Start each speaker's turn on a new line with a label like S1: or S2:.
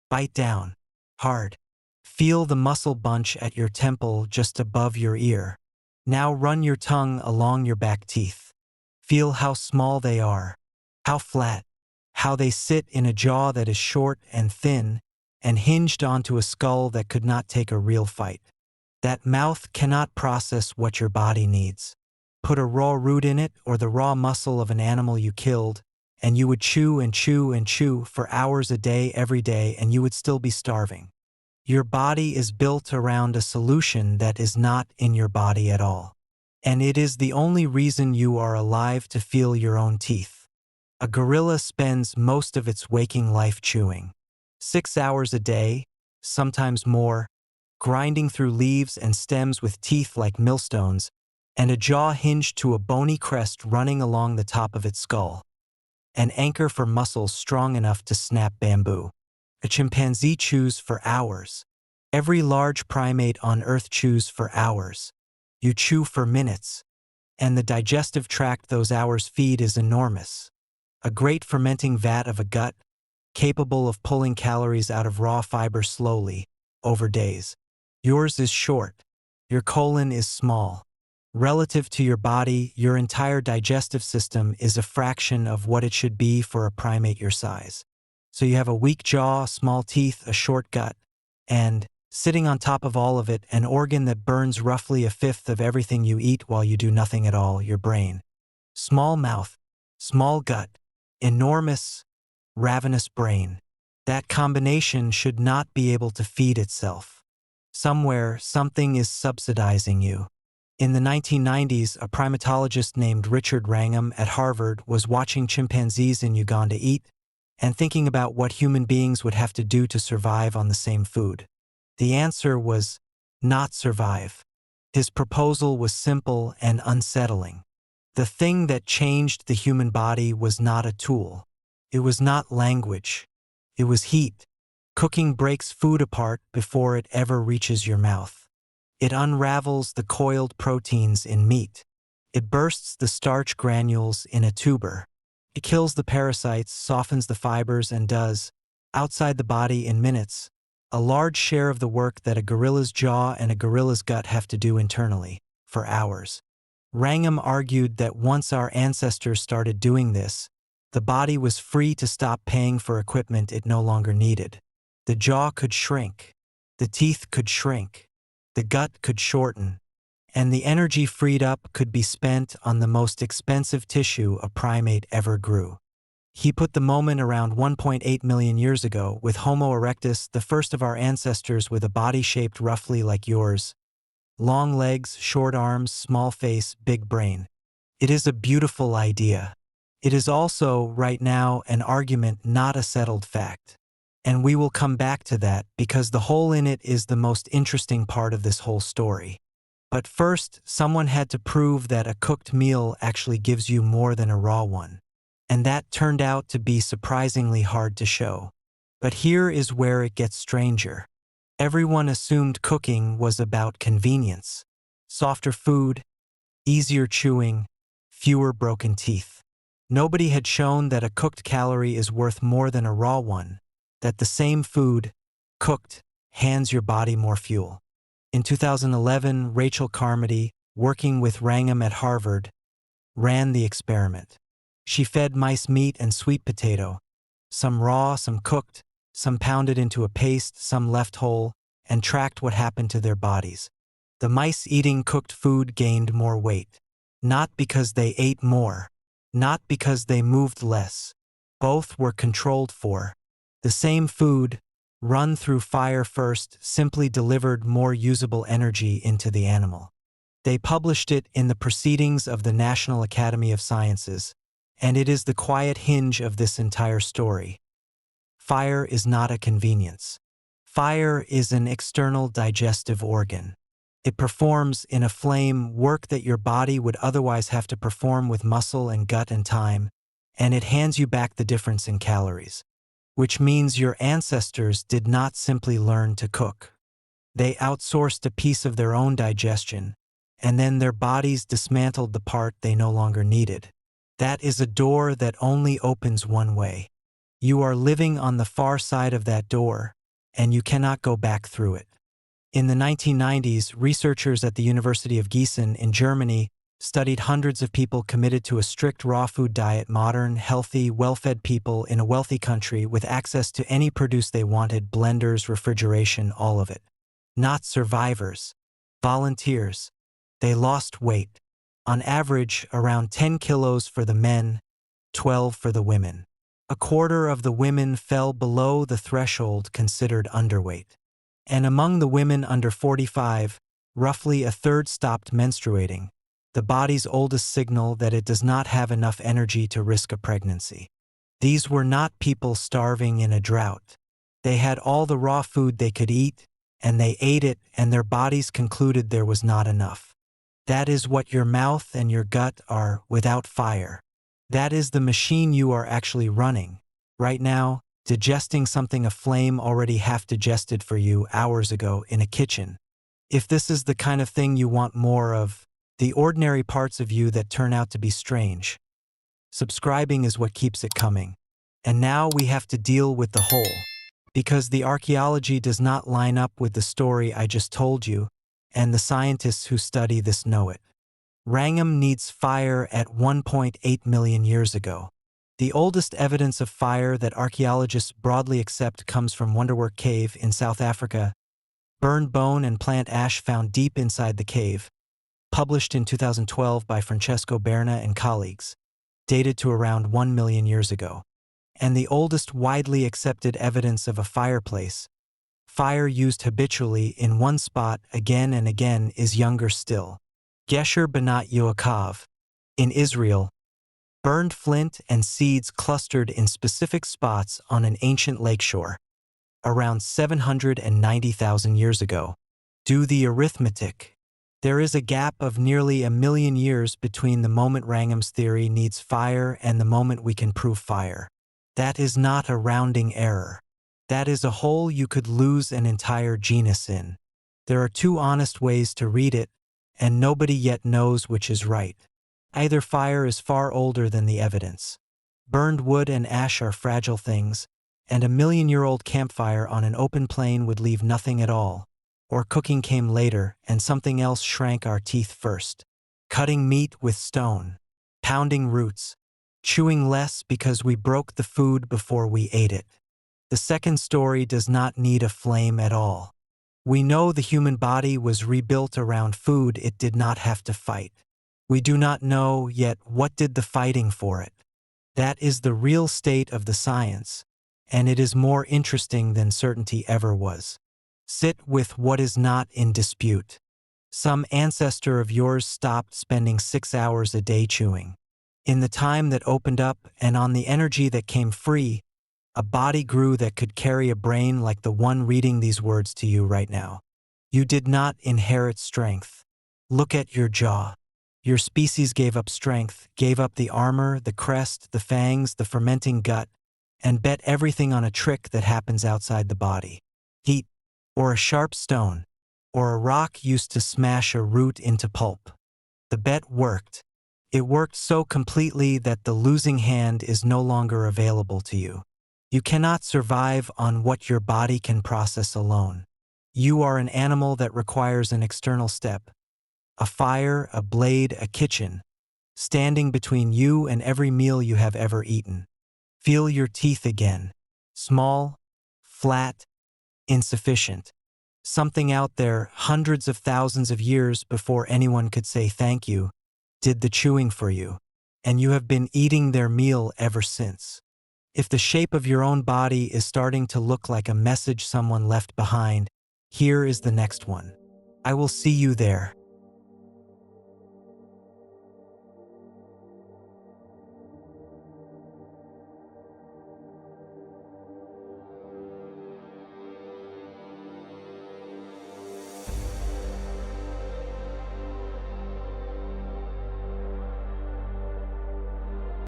S1: Bite down. Hard. Feel the muscle bunch at your temple just above your ear. Now run your tongue along your back teeth. Feel how small they are. How flat. How they sit in a jaw that is short and thin and hinged onto a skull that could not take a real fight. That mouth cannot process what your body needs. Put a raw root in it or the raw muscle of an animal you killed, and you would chew and chew and chew for hours a day every day, and you would still be starving. Your body is built around a solution that is not in your body at all. And it is the only reason you are alive to feel your own teeth. A gorilla spends most of its waking life chewing. 6 hours a day, sometimes more, grinding through leaves and stems with teeth like millstones, and a jaw hinged to a bony crest running along the top of its skull. An anchor for muscles strong enough to snap bamboo. A chimpanzee chews for hours. Every large primate on Earth chews for hours. You chew for minutes. And the digestive tract those hours feed is enormous. A great fermenting vat of a gut, capable of pulling calories out of raw fiber slowly, over days. Yours is short. Your colon is small. Relative to your body, your entire digestive system is a fraction of what it should be for a primate your size. So you have a weak jaw, small teeth, a short gut, and, sitting on top of all of it, an organ that burns roughly a fifth of everything you eat while you do nothing at all, your brain. Small mouth, small gut, enormous, ravenous brain. That combination should not be able to feed itself. Somewhere, something is subsidizing you. In the 1990s, a primatologist named Richard Wrangham at Harvard was watching chimpanzees in Uganda eat and thinking about what human beings would have to do to survive on the same food. The answer was, not survive. His proposal was simple and unsettling. The thing that changed the human body was not a tool. It was not language. It was heat. Cooking breaks food apart before it ever reaches your mouth. It unravels the coiled proteins in meat. It bursts the starch granules in a tuber. It kills the parasites, softens the fibers, and does, outside the body in minutes, a large share of the work that a gorilla's jaw and a gorilla's gut have to do internally, for hours. Wrangham argued that once our ancestors started doing this, the body was free to stop paying for equipment it no longer needed. The jaw could shrink. The teeth could shrink. The gut could shorten. And the energy freed up could be spent on the most expensive tissue a primate ever grew. He put the moment around 1.8 million years ago with Homo erectus, the first of our ancestors with a body shaped roughly like yours. Long legs, short arms, small face, big brain. It is a beautiful idea. It is also, right now, an argument, not a settled fact. And we will come back to that because the hole in it is the most interesting part of this whole story. But first, someone had to prove that a cooked meal actually gives you more than a raw one. And that turned out to be surprisingly hard to show. But here is where it gets stranger. Everyone assumed cooking was about convenience. Softer food, easier chewing, fewer broken teeth. Nobody had shown that a cooked calorie is worth more than a raw one, that the same food, cooked, hands your body more fuel. In 2011, Rachel Carmody, working with Wrangham at Harvard, ran the experiment. She fed mice meat and sweet potato, some raw, some cooked, some pounded into a paste, some left whole, and tracked what happened to their bodies. The mice eating cooked food gained more weight. Not because they ate more, not because they moved less. Both were controlled for. The same food, run through fire first, simply delivered more usable energy into the animal. They published it in the Proceedings of the National Academy of Sciences, and it is the quiet hinge of this entire story. Fire is not a convenience. Fire is an external digestive organ. It performs in a flame work that your body would otherwise have to perform with muscle and gut and time, and it hands you back the difference in calories. Which means your ancestors did not simply learn to cook. They outsourced a piece of their own digestion, and then their bodies dismantled the part they no longer needed. That is a door that only opens one way. You are living on the far side of that door, and you cannot go back through it. In the 1990s, researchers at the University of Gießen in Germany studied hundreds of people committed to a strict raw food diet, modern, healthy, well-fed people in a wealthy country with access to any produce they wanted, blenders, refrigeration, all of it. Not survivors, volunteers. They lost weight. On average, around 10 kilos for the men, 12 for the women. A quarter of the women fell below the threshold considered underweight. And among the women under 45, roughly a third stopped menstruating, the body's oldest signal that it does not have enough energy to risk a pregnancy. These were not people starving in a drought. They had all the raw food they could eat, and they ate it, and their bodies concluded there was not enough. That is what your mouth and your gut are without fire. That is the machine you are actually running. Right now, digesting something a flame already half digested for you hours ago in a kitchen. If this is the kind of thing you want more of, the ordinary parts of you that turn out to be strange, subscribing is what keeps it coming. And now we have to deal with the whole. Because the archaeology does not line up with the story I just told you, and the scientists who study this know it. Wrangham needs fire at 1.8 million years ago. The oldest evidence of fire that archaeologists broadly accept comes from Wonderwerk Cave in South Africa. Burned bone and plant ash found deep inside the cave, published in 2012 by Berna and colleagues, dated to around 1 million years ago. And the oldest widely accepted evidence of a fireplace, fire used habitually in one spot again and again, is younger still. Gesher Benat Yaakov, in Israel, burned flint and seeds clustered in specific spots on an ancient lakeshore, around 790,000 years ago. Do the arithmetic. There is a gap of nearly 1 million years between the moment Wrangham's theory needs fire and the moment we can prove fire. That is not a rounding error. That is a hole you could lose an entire genus in. There are two honest ways to read it, and nobody yet knows which is right. Either fire is far older than the evidence. Burned wood and ash are fragile things, and a 1-million-year-old campfire on an open plain would leave nothing at all. Or cooking came later, and something else shrank our teeth first. Cutting meat with stone. Pounding roots. Chewing less because we broke the food before we ate it. The second story does not need a flame at all. We know the human body was rebuilt around food it did not have to fight. We do not know yet what did the fighting for it. That is the real state of the science, and it is more interesting than certainty ever was. Sit with what is not in dispute. Some ancestor of yours stopped spending 6 hours a day chewing. In the time that opened up and on the energy that came free, a body grew that could carry a brain like the one reading these words to you right now. You did not inherit strength. Look at your jaw. Your species gave up strength, gave up the armor, the crest, the fangs, the fermenting gut, and bet everything on a trick that happens outside the body. Heat, or a sharp stone, or a rock used to smash a root into pulp. The bet worked. It worked so completely that the losing hand is no longer available to you. You cannot survive on what your body can process alone. You are an animal that requires an external step. A fire, a blade, a kitchen, standing between you and every meal you have ever eaten. Feel your teeth again. Small, flat, insufficient. Something out there, hundreds of thousands of years before anyone could say thank you, did the chewing for you, and you have been eating their meal ever since. If the shape of your own body is starting to look like a message someone left behind, here is the next one. I will see you there.